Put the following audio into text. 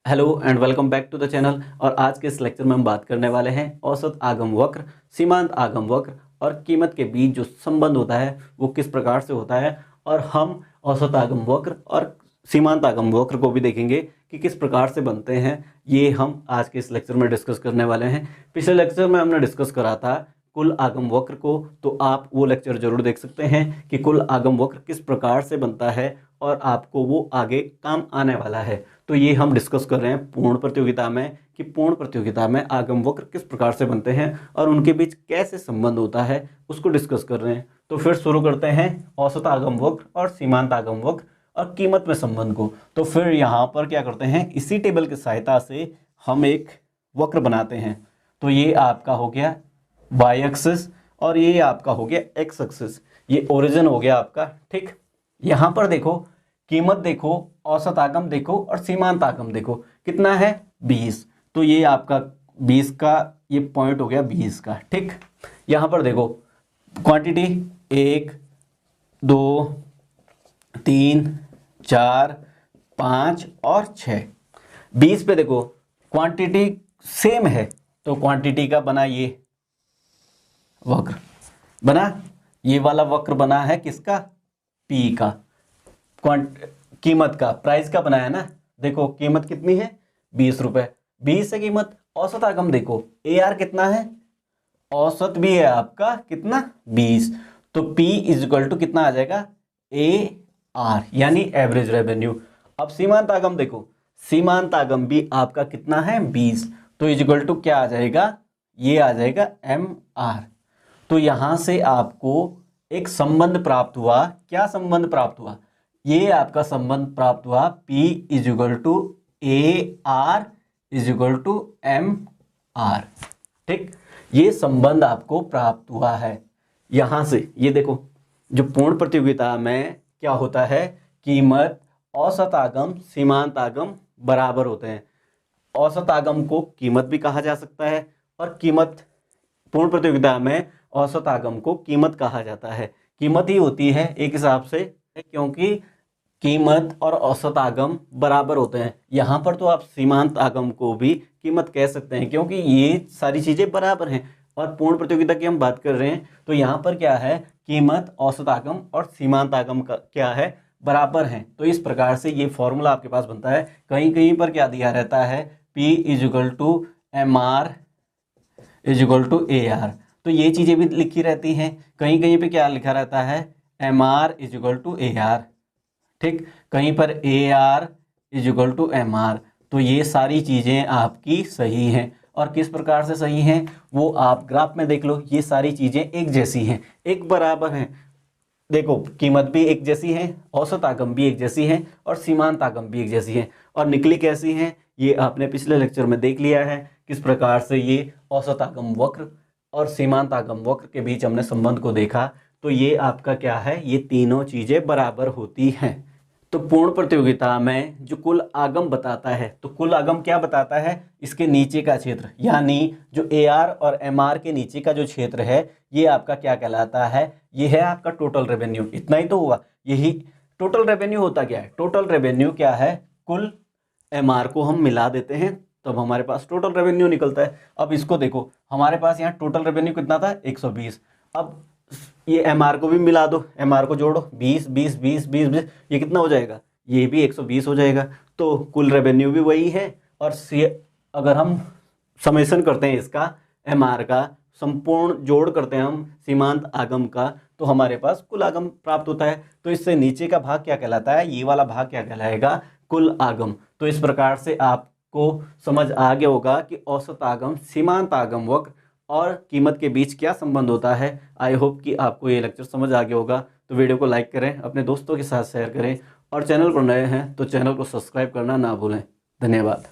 Hello and welcome back to the channel. और आज के इस लेक्चर में हम बात करने वाले हैं औसत आगम वक्र, सीमांत आगम वक्र और कीमत के बीच जो संबंध होता है वो किस प्रकार से होता है। और हम औसत आगम वक्र और सीमांत आगम वक्र को भी देखेंगे कि किस प्रकार से बनते हैं। ये हम आज के इस लेक्चर में डिस्कस करने वाले हैं। पिछले लेक्चर में हमने डिस्कस करा था कुल आगम वक्र को, तो आप वो लेक्चर जरूर देख सकते हैं कि कुल आगम वक्र किस प्रकार से बनता है और आपको वो आगे काम आने वाला है। तो ये हम डिस्कस कर रहे हैं पूर्ण प्रतियोगिता में कि पूर्ण प्रतियोगिता में आगम वक्र किस प्रकार से बनते हैं और उनके बीच कैसे संबंध होता है, उसको डिस्कस कर रहे हैं। तो फिर शुरू करते हैं औसत आगम वक्र और सीमांत आगम वक्र और कीमत में संबंध को। तो फिर यहाँ पर क्या करते हैं, इसी टेबल की सहायता से हम एक वक्र बनाते हैं। तो ये आपका हो गया वाई एक्सिस और ये आपका हो गया एक्स एक्सिस, ये ओरिजिन हो गया आपका। ठीक, यहाँ पर देखो कीमत देखो, औसत आगम देखो और सीमांत आगम देखो, कितना है 20। तो ये आपका 20 का ये पॉइंट हो गया 20 का। ठीक, यहाँ पर देखो क्वांटिटी 1 2 3 4 5 और 6। 20 पे देखो क्वांटिटी सेम है, तो क्वांटिटी का बना ये वक्र बना, ये वाला वक्र बना है किसका, पी का। कीमत का, प्राइस का बनाया ना। देखो कीमत कितनी है 20 रुपए, 20 है कीमत। औसत आगम देखो ए आर कितना है, औसत भी है आपका कितना 20। तो P इज इक्वल टू कितना आ जाएगा ए आर, यानी एवरेज रेवेन्यू। अब सीमांत आगम देखो, सीमांत आगम भी आपका कितना है 20, तो इज इक्वल टू क्या आ जाएगा, ये आ जाएगा एम आर। तो यहां से आपको एक संबंध प्राप्त हुआ। क्या संबंध प्राप्त हुआ, ये आपका संबंध प्राप्त हुआ P is equal to A R is equal to M R. ठीक, ये संबंध आपको प्राप्त हुआ है। यहां से ये देखो, जो पूर्ण प्रतियोगिता में क्या होता है, कीमत औसत आगम सीमांत आगम बराबर होते हैं। औसत आगम को कीमत भी कहा जा सकता है और कीमत पूर्ण प्रतियोगिता में औसत आगम को कीमत कहा जाता है। कीमत ही होती है एक हिसाब से, क्योंकि कीमत और औसत आगम बराबर होते हैं। यहाँ पर तो आप सीमांत आगम को भी कीमत कह सकते हैं, क्योंकि ये सारी चीज़ें बराबर हैं। और पूर्ण प्रतियोगिता की हम बात कर रहे हैं, तो यहाँ पर क्या है, कीमत औसत आगम और सीमांत आगम का क्या है, बराबर हैं। तो इस प्रकार से ये फॉर्मूला आपके पास बनता है। कहीं कहीं पर क्या दिया रहता है, P is equal to M R is equal to A R. तो ये चीज़ें भी लिखी रहती हैं। कहीं कहीं पे क्या लिखा रहता है, M R is equal to A R. ठीक, कहीं पर A R is equal to M R. तो ये सारी चीज़ें आपकी सही हैं। और किस प्रकार से सही हैं वो आप ग्राफ में देख लो। ये सारी चीज़ें एक जैसी हैं, एक बराबर हैं। देखो कीमत भी एक जैसी है, औसत आगम भी एक जैसी है और सीमांत आगम भी एक जैसी है। और निकली कैसी हैं ये आपने पिछले लेक्चर में देख लिया है, किस प्रकार से ये औसत आगम वक्र और सीमांत आगम वक्र के बीच हमने संबंध को देखा। तो ये आपका क्या है, ये तीनों चीज़ें बराबर होती हैं। तो पूर्ण प्रतियोगिता में जो कुल आगम बताता है, तो कुल आगम क्या बताता है, इसके नीचे का क्षेत्र, यानी जो ए आर और एम आर के नीचे का जो क्षेत्र है, ये आपका क्या कहलाता है, ये है आपका टोटल रेवेन्यू। इतना ही तो हुआ, यही टोटल रेवेन्यू होता क्या है। टोटल रेवेन्यू क्या है, कुल एम आर को हम मिला देते हैं तब हमारे पास टोटल रेवेन्यू निकलता है। अब इसको देखो, हमारे पास यहाँ टोटल रेवेन्यू कितना था 120। अब ये एम आर को भी मिला दो, एम आर को जोड़ो 20 20 20 20 20, ये कितना हो जाएगा, ये भी 120 हो जाएगा। तो कुल रेवेन्यू भी वही है। और अगर हम समेशन करते हैं इसका, एम आर का संपूर्ण जोड़ करते हैं हम सीमांत आगम का, तो हमारे पास कुल आगम प्राप्त होता है। तो इससे नीचे का भाग क्या कहलाता है, ये वाला भाग क्या कहलाएगा, कुल आगम। तो इस प्रकार से आपको समझ आ गया होगा कि औसत आगम, सीमांत आगम वक्र और कीमत के बीच क्या संबंध होता है। आई होप कि आपको ये लेक्चर समझ आ गया होगा। तो वीडियो को लाइक करें, अपने दोस्तों के साथ शेयर करें और चैनल पर नए हैं तो चैनल को सब्सक्राइब करना ना भूलें। धन्यवाद।